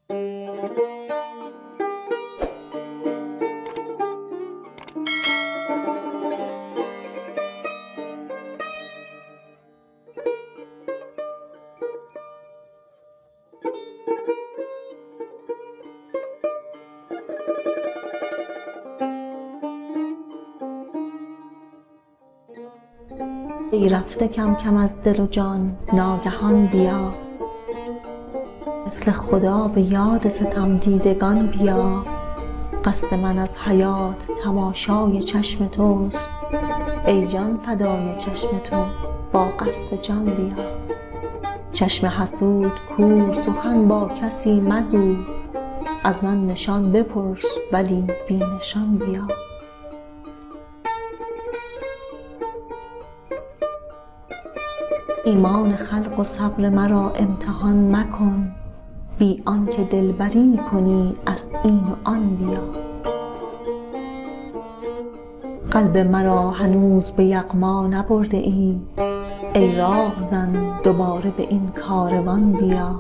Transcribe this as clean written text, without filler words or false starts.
ای رفته کم کم از دل و جان ناگهان بیا، مثل خدا به یاد ستم دیدگان بیا. قصد من از حیات تماشای چشم توست، ای جان فدای چشم تو با قصد جان بیا. چشم حسود کور سخن با کسی مگو، از من نشان بپرس ولی بی نشان بیا. ایمان خلق و صبر مرا امتحان مکن، بی آنکه دلبری کنی از این و آن بیا. قلب مرا هنوز به یغما نبرده ای، ای راهزن دوباره به این کاروان بیا.